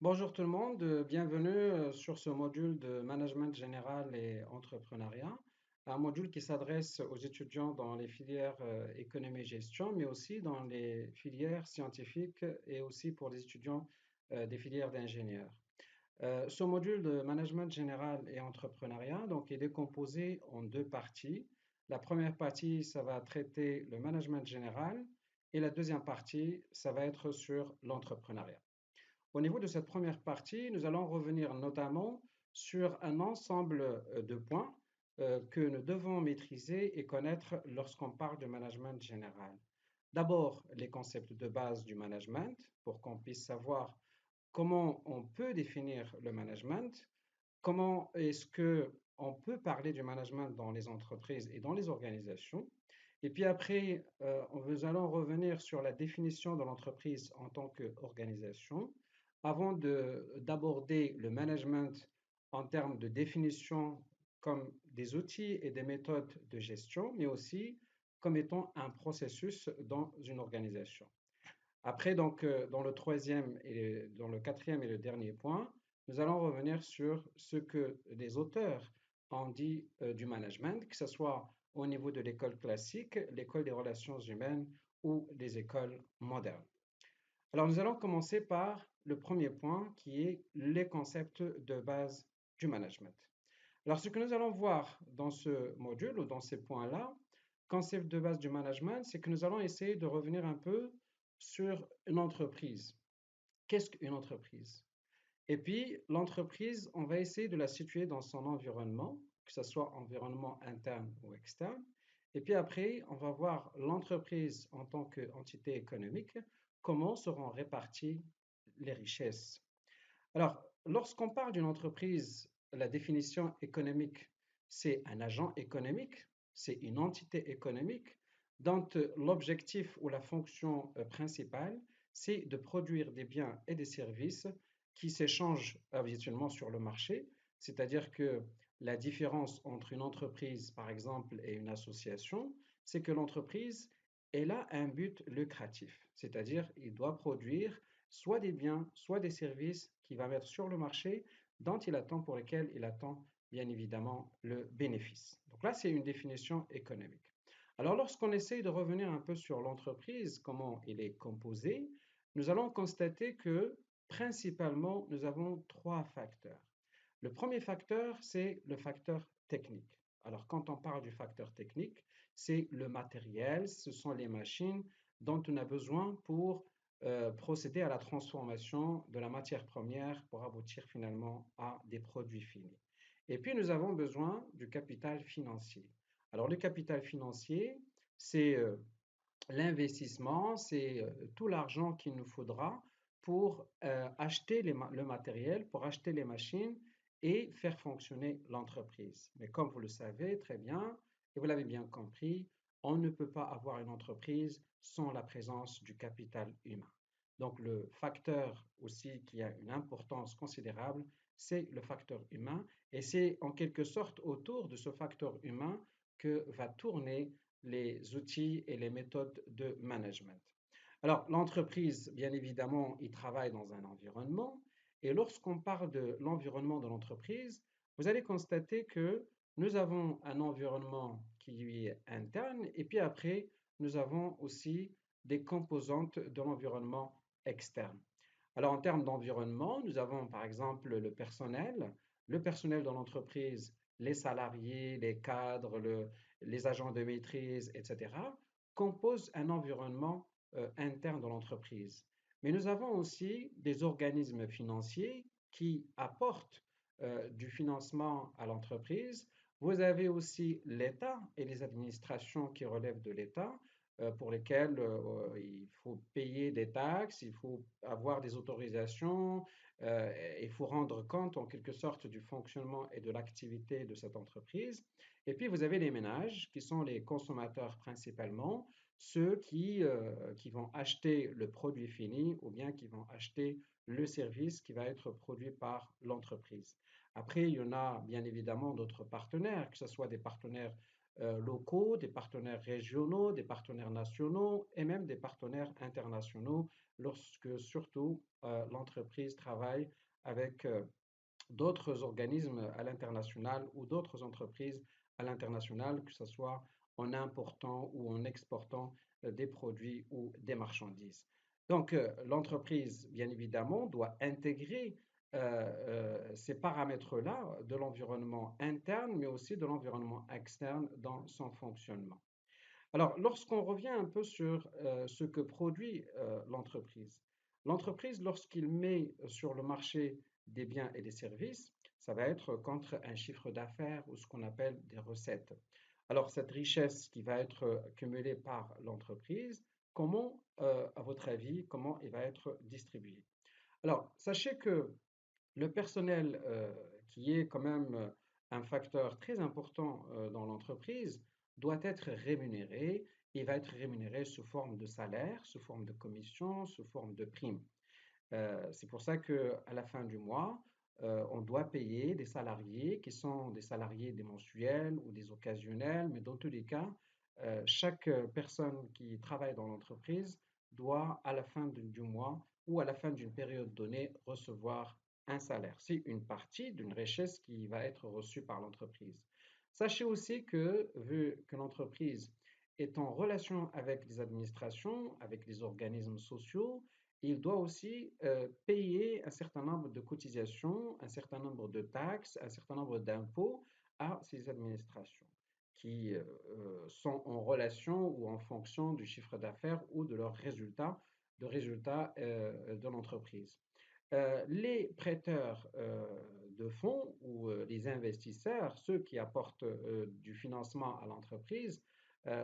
Bonjour tout le monde, bienvenue sur ce module de management général et entrepreneuriat, un module qui s'adresse aux étudiants dans les filières économie et gestion, mais aussi dans les filières scientifiques et aussi pour les étudiants des filières d'ingénieurs. Ce module de management général et entrepreneuriat donc, est décomposé en deux parties. La première partie, ça va traiter le management général et la deuxième partie, ça va être sur l'entrepreneuriat. Au niveau de cette première partie, nous allons revenir notamment sur un ensemble de points que nous devons maîtriser et connaître lorsqu'on parle de management général. D'abord, les concepts de base du management pour qu'on puisse savoir comment on peut définir le management, comment est-ce que on peut parler du management dans les entreprises et dans les organisations. Et puis après, nous allons revenir sur la définition de l'entreprise en tant qu'organisation, avant d'aborder le management en termes de définition comme des outils et des méthodes de gestion, mais aussi comme étant un processus dans une organisation. Après, donc, dans le troisième et dans le quatrième et le dernier point, nous allons revenir sur ce que les auteurs ont dit du management, que ce soit au niveau de l'école classique, l'école des relations humaines ou les écoles modernes. Alors, nous allons commencer par le premier point qui est les concepts de base du management. Alors, ce que nous allons voir dans ce module ou dans ces points-là, concept de base du management, c'est que nous allons essayer de revenir un peu sur une entreprise. Qu'est-ce qu'une entreprise? Et puis, l'entreprise, on va essayer de la situer dans son environnement, que ce soit environnement interne ou externe. Et puis après, on va voir l'entreprise en tant qu'entité économique, comment seront réparties les richesses. Alors, lorsqu'on parle d'une entreprise, la définition économique, c'est un agent économique, c'est une entité économique dont l'objectif ou la fonction principale, c'est de produire des biens et des services qui s'échangent habituellement sur le marché, c'est-à-dire que la différence entre une entreprise, par exemple, et une association, c'est que l'entreprise, elle a un but lucratif, c'est-à-dire il doit produire soit des biens, soit des services qu'il va mettre sur le marché dont il attend, pour lesquels il attend bien évidemment le bénéfice. Donc là, c'est une définition économique. Alors lorsqu'on essaye de revenir un peu sur l'entreprise, comment elle est composée, nous allons constater que principalement, nous avons trois facteurs. Le premier facteur, c'est le facteur technique. Alors quand on parle du facteur technique, c'est le matériel, ce sont les machines dont on a besoin pour procéder à la transformation de la matière première pour aboutir finalement à des produits finis. Et puis nous avons besoin du capital financier. Alors le capital financier, c'est l'investissement, c'est tout l'argent qu'il nous faudra pour acheter le matériel, pour acheter les machines et faire fonctionner l'entreprise. Mais comme vous le savez très bien, et vous l'avez bien compris, on ne peut pas avoir une entreprise sans la présence du capital humain. Donc le facteur aussi qui a une importance considérable, c'est le facteur humain. Et c'est en quelque sorte autour de ce facteur humain que va tourner les outils et les méthodes de management. Alors, l'entreprise, bien évidemment, il travaille dans un environnement. Et lorsqu'on parle de l'environnement de l'entreprise, vous allez constater que nous avons un environnement qui lui est interne et puis après, nous avons aussi des composantes de l'environnement externe. Alors, en termes d'environnement, nous avons par exemple le personnel de l'entreprise, les salariés, les cadres, les agents de maîtrise, etc., composent un environnement interne de l'entreprise. Mais nous avons aussi des organismes financiers qui apportent du financement à l'entreprise. Vous avez aussi l'État et les administrations qui relèvent de l'État pour lesquels il faut payer des taxes, il faut avoir des autorisations, il faut rendre compte en quelque sorte du fonctionnement et de l'activité de cette entreprise. Et puis vous avez les ménages qui sont les consommateurs principalement, ceux qui vont acheter le produit fini ou bien qui vont acheter le service qui va être produit par l'entreprise. Après, il y en a bien évidemment d'autres partenaires, que ce soit des partenaires locaux, des partenaires régionaux, des partenaires nationaux et même des partenaires internationaux lorsque surtout l'entreprise travaille avec d'autres organismes à l'international ou d'autres entreprises à l'international, que ce soit en important ou en exportant des produits ou des marchandises. Donc, l'entreprise, bien évidemment, doit intégrer ces paramètres-là de l'environnement interne, mais aussi de l'environnement externe dans son fonctionnement. Alors, lorsqu'on revient un peu sur ce que produit l'entreprise, lorsqu'il met sur le marché des biens et des services, ça va être contre un chiffre d'affaires ou ce qu'on appelle des recettes. Alors, cette richesse qui va être cumulée par l'entreprise, comment, à votre avis, comment elle va être distribuée? Alors, sachez que le personnel, qui est quand même un facteur très important dans l'entreprise, doit être rémunéré et va être rémunéré sous forme de salaire, sous forme de commission, sous forme de prime. C'est pour ça qu'à la fin du mois, on doit payer des salariés qui sont des salariés des mensuels ou des occasionnels, mais dans tous les cas, chaque personne qui travaille dans l'entreprise doit, à la fin du mois ou à la fin d'une période donnée, recevoir un salaire. C'est une partie d'une richesse qui va être reçue par l'entreprise. Sachez aussi que, vu que l'entreprise est en relation avec les administrations, avec les organismes sociaux, il doit aussi payer un certain nombre de cotisations, un certain nombre de taxes, un certain nombre d'impôts à ces administrations qui sont en relation ou en fonction du chiffre d'affaires ou de leurs résultats, de l'entreprise. Les prêteurs de fonds ou les investisseurs, ceux qui apportent du financement à l'entreprise,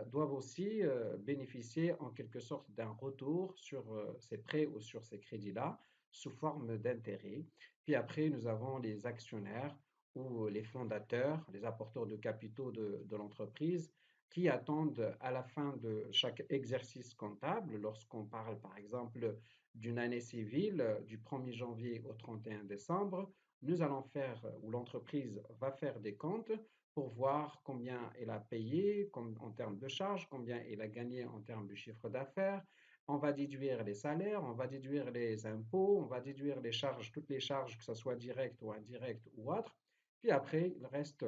doivent aussi bénéficier en quelque sorte d'un retour sur ces prêts ou sur ces crédits-là sous forme d'intérêt. Puis après, nous avons les actionnaires ou les fondateurs, les apporteurs de capitaux de l'entreprise qui attendent à la fin de chaque exercice comptable, lorsqu'on parle par exemple d'une année civile du 1er janvier au 31 décembre, nous allons faire, ou l'entreprise va faire des comptes pour voir combien elle a payé en termes de charges, combien elle a gagné en termes de chiffre d'affaires. On va déduire les salaires, on va déduire les impôts, on va déduire les charges, toutes les charges, que ce soit direct ou indirect ou autre. Puis après, il reste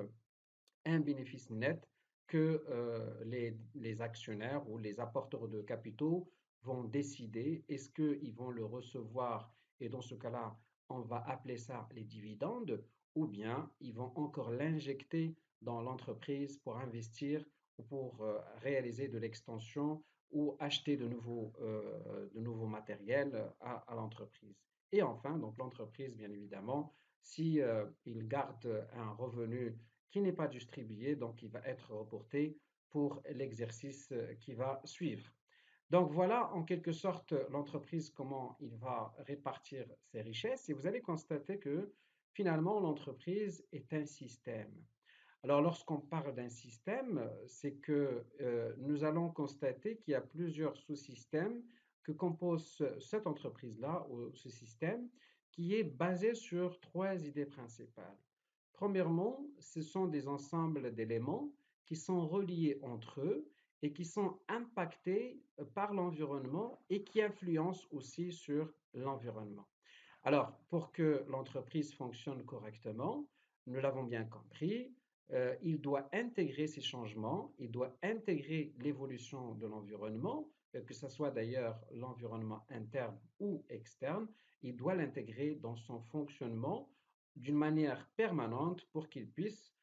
un bénéfice net que les actionnaires ou les apporteurs de capitaux vont décider est-ce qu'ils vont le recevoir et dans ce cas-là, on va appeler ça les dividendes ou bien ils vont encore l'injecter dans l'entreprise pour investir ou pour réaliser de l'extension ou acheter de nouveaux matériels à l'entreprise. Et enfin, donc l'entreprise, bien évidemment, si il garde un revenu qui n'est pas distribué, donc il va être reporté pour l'exercice qui va suivre. Donc voilà en quelque sorte l'entreprise, comment il va répartir ses richesses et vous allez constater que finalement l'entreprise est un système. Alors lorsqu'on parle d'un système, c'est que nous allons constater qu'il y a plusieurs sous-systèmes que compose cette entreprise-là ou ce système qui est basé sur trois idées principales. Premièrement, ce sont des ensembles d'éléments qui sont reliés entre eux et qui sont impactés par l'environnement et qui influencent aussi sur l'environnement. Alors, pour que l'entreprise fonctionne correctement, nous l'avons bien compris, il doit intégrer ces changements, il doit intégrer l'évolution de l'environnement, que ce soit d'ailleurs l'environnement interne ou externe, il doit l'intégrer dans son fonctionnement d'une manière permanente pour qu'il puisse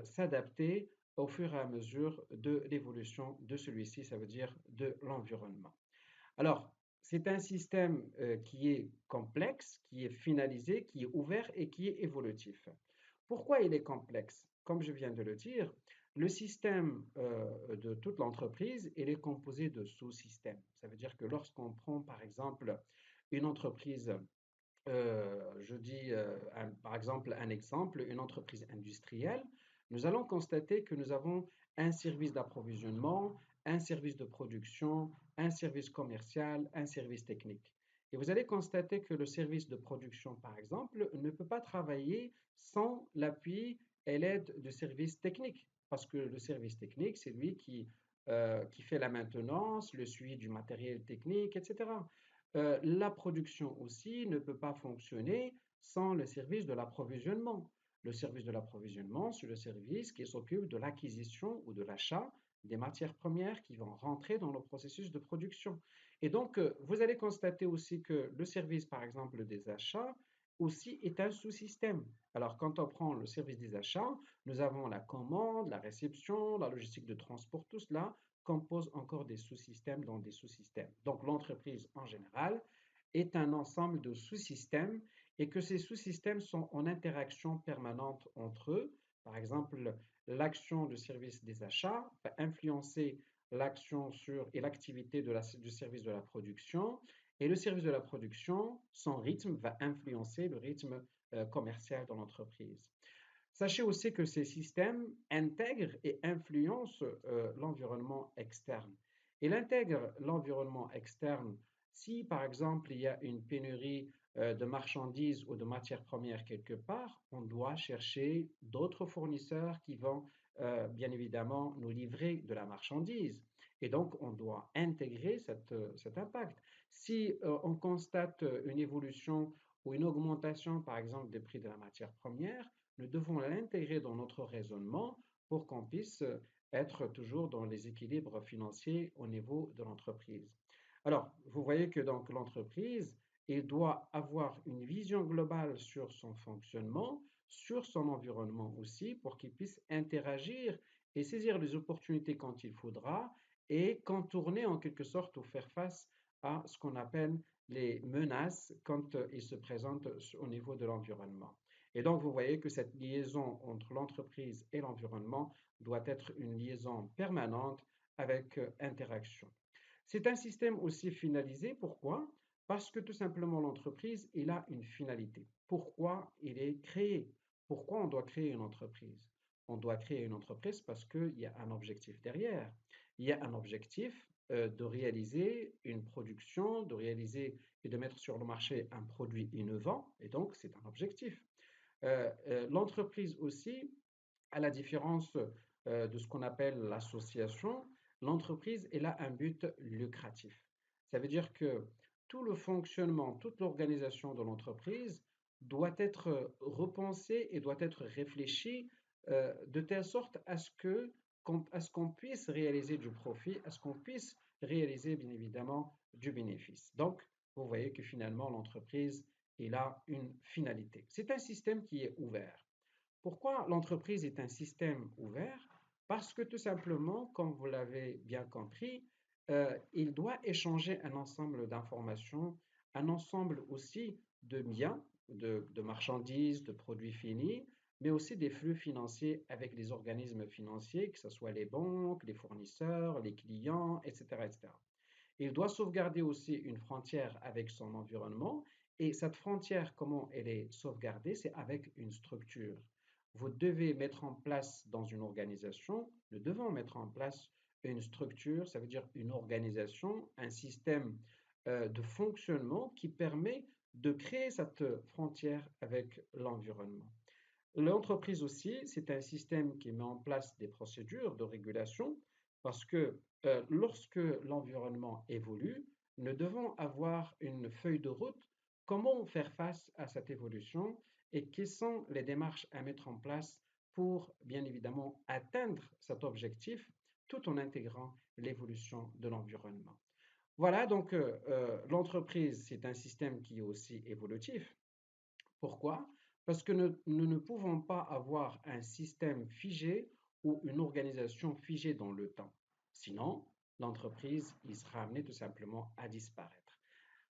s'adapter au fur et à mesure de l'évolution de celui-ci, ça veut dire de l'environnement. Alors, c'est un système qui est complexe, qui est finalisé, qui est ouvert et qui est évolutif. Pourquoi il est complexe? Comme je viens de le dire, le système de toute l'entreprise, il est composé de sous-systèmes. Ça veut dire que lorsqu'on prend par exemple une entreprise, je dis par exemple un exemple, une entreprise industrielle, nous allons constater que nous avons un service d'approvisionnement, un service de production, un service commercial, un service technique. Et vous allez constater que le service de production, par exemple, ne peut pas travailler sans l'appui et l'aide du service technique, parce que le service technique, c'est lui qui fait la maintenance, le suivi du matériel technique, etc. La production aussi ne peut pas fonctionner sans le service de l'approvisionnement. Le service de l'approvisionnement, c'est le service qui s'occupe de l'acquisition ou de l'achat des matières premières qui vont rentrer dans le processus de production. Et donc, vous allez constater aussi que le service, par exemple, des achats, aussi est un sous-système. Alors, quand on prend le service des achats, nous avons la commande, la réception, la logistique de transport, tout cela compose encore des sous-systèmes dans des sous-systèmes. Donc, l'entreprise en général est un ensemble de sous-systèmes et que ces sous-systèmes sont en interaction permanente entre eux. Par exemple, l'action du service des achats va influencer l'action sur et l'activité du service de la production. Et le service de la production, son rythme va influencer le rythme commercial de l'entreprise. Sachez aussi que ces systèmes intègrent et influencent l'environnement externe. Il intègre l'environnement externe si, par exemple, il y a une pénurie de marchandises ou de matières premières quelque part, on doit chercher d'autres fournisseurs qui vont bien évidemment nous livrer de la marchandise. Et donc, on doit intégrer cet impact. Si on constate une évolution ou une augmentation, par exemple, des prix de la matière première, nous devons l'intégrer dans notre raisonnement pour qu'on puisse être toujours dans les équilibres financiers au niveau de l'entreprise. Alors, vous voyez que donc l'entreprise, elle doit avoir une vision globale sur son fonctionnement, sur son environnement aussi, pour qu'il puisse interagir et saisir les opportunités quand il faudra et contourner en quelque sorte ou faire face à ce qu'on appelle les menaces quand ils se présentent au niveau de l'environnement. Et donc, vous voyez que cette liaison entre l'entreprise et l'environnement doit être une liaison permanente avec interaction. C'est un système aussi finalisé. Pourquoi? Parce que tout simplement l'entreprise, il a une finalité. Pourquoi il est créé? Pourquoi on doit créer une entreprise? On doit créer une entreprise parce qu'il y a un objectif derrière. Il y a un objectif de réaliser une production, de réaliser et de mettre sur le marché un produit innovant, et donc c'est un objectif. L'entreprise aussi, à la différence de ce qu'on appelle l'association, l'entreprise, elle a un but lucratif. Ça veut dire que tout le fonctionnement, toute l'organisation de l'entreprise doit être repensée et doit être réfléchie de telle sorte à ce qu'on puisse réaliser du profit, à ce qu'on puisse réaliser bien évidemment du bénéfice. Donc, vous voyez que finalement l'entreprise, elle a une finalité. C'est un système qui est ouvert. Pourquoi l'entreprise est un système ouvert? Parce que tout simplement, comme vous l'avez bien compris, il doit échanger un ensemble d'informations, un ensemble aussi de biens, de marchandises, de produits finis, mais aussi des flux financiers avec les organismes financiers, que ce soit les banques, les fournisseurs, les clients, etc., etc. Il doit sauvegarder aussi une frontière avec son environnement. Et cette frontière, comment elle est sauvegardée? C'est avec une structure. Vous devez mettre en place dans une organisation, nous devons mettre en place une structure, ça veut dire une organisation, un système de fonctionnement qui permet de créer cette frontière avec l'environnement. L'entreprise aussi, c'est un système qui met en place des procédures de régulation parce que lorsque l'environnement évolue, nous devons avoir une feuille de route, comment faire face à cette évolution et quelles sont les démarches à mettre en place pour bien évidemment atteindre cet objectif tout en intégrant l'évolution de l'environnement. Voilà, donc l'entreprise, c'est un système qui est aussi évolutif. Pourquoi? Parce que nous ne pouvons pas avoir un système figé ou une organisation figée dans le temps. Sinon, l'entreprise, il sera amené tout simplement à disparaître.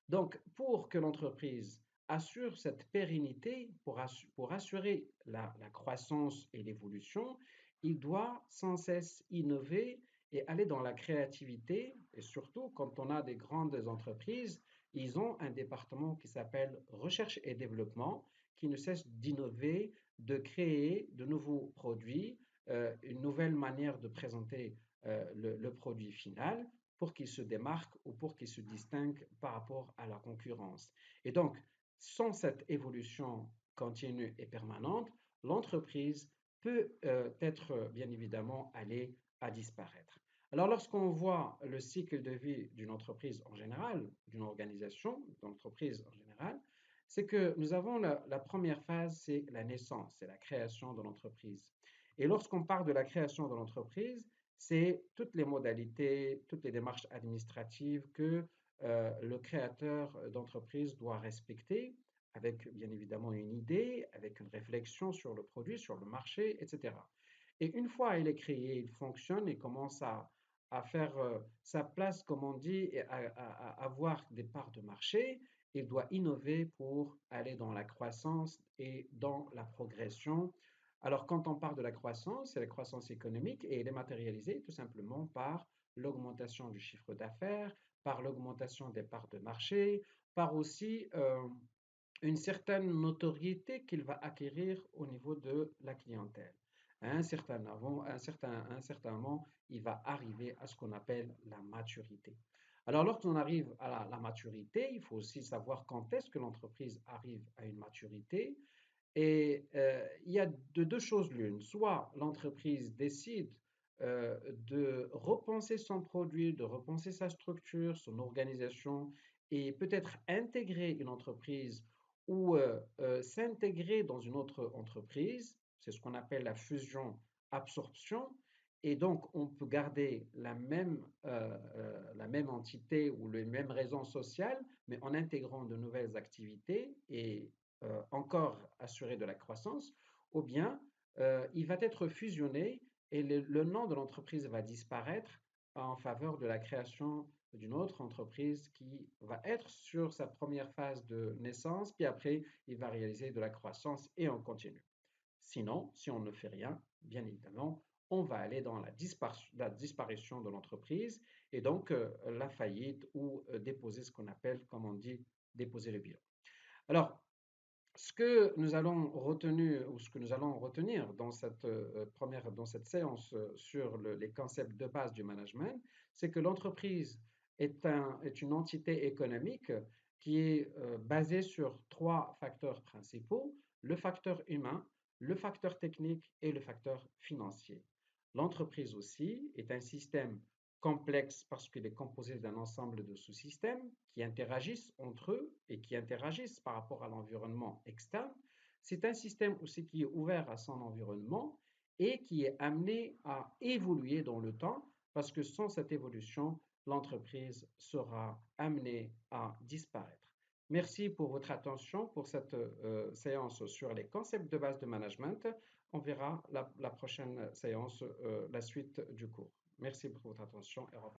Donc, pour que l'entreprise assure cette pérennité, pour assurer la croissance et l'évolution, il doit sans cesse innover et aller dans la créativité. Et surtout, quand on a des grandes entreprises, ils ont un département qui s'appelle recherche et développement, qui ne cesse d'innover, de créer de nouveaux produits, une nouvelle manière de présenter le produit final pour qu'il se démarque ou pour qu'il se distingue par rapport à la concurrence. Et donc, sans cette évolution continue et permanente, l'entreprise peut être bien évidemment aller à disparaître. Alors, lorsqu'on voit le cycle de vie d'une entreprise en général, d'une organisation, d'entreprise en général, c'est que nous avons la première phase, c'est la naissance, c'est la création de l'entreprise. Et lorsqu'on parle de la création de l'entreprise, c'est toutes les modalités, toutes les démarches administratives que le créateur d'entreprise doit respecter avec bien évidemment une idée, avec une réflexion sur le produit, sur le marché, etc. Et une fois il est créé, il fonctionne et commence à faire sa place, comme on dit, et à avoir des parts de marché, il doit innover pour aller dans la croissance et dans la progression. Alors, quand on parle de la croissance, c'est la croissance économique et elle est matérialisée tout simplement par l'augmentation du chiffre d'affaires, par l'augmentation des parts de marché, par aussi une certaine notoriété qu'il va acquérir au niveau de la clientèle. À un certain moment, il va arriver à ce qu'on appelle la maturité. Alors, lorsqu'on arrive à la maturité, il faut aussi savoir quand est-ce que l'entreprise arrive à une maturité. Et il y a de deux choses l'une. Soit l'entreprise décide de repenser son produit, de repenser sa structure, son organisation, et peut-être intégrer une entreprise ou s'intégrer dans une autre entreprise. C'est ce qu'on appelle la fusion-absorption. Et donc, on peut garder la même entité ou les mêmes raisons sociales, mais en intégrant de nouvelles activités et encore assurer de la croissance, ou bien il va être fusionné et le nom de l'entreprise va disparaître en faveur de la création d'une autre entreprise qui va être sur sa première phase de naissance, puis après, il va réaliser de la croissance et on continue. Sinon, si on ne fait rien, bien évidemment, on va aller dans la disparition de l'entreprise et donc la faillite ou déposer ce qu'on appelle, comme on dit, déposer le bilan. Alors, ce que nous allons retenir ou ce que nous allons retenir dans cette séance sur les concepts de base du management, c'est que l'entreprise est une entité économique qui est basée sur trois facteurs principaux, le facteur humain, le facteur technique et le facteur financier. L'entreprise aussi est un système complexe parce qu'il est composé d'un ensemble de sous-systèmes qui interagissent entre eux et qui interagissent par rapport à l'environnement externe. C'est un système aussi qui est ouvert à son environnement et qui est amené à évoluer dans le temps parce que sans cette évolution, l'entreprise sera amenée à disparaître. Merci pour votre attention pour cette séance sur les concepts de base de management. On verra la prochaine séance, la suite du cours. Merci pour votre attention et au revoir.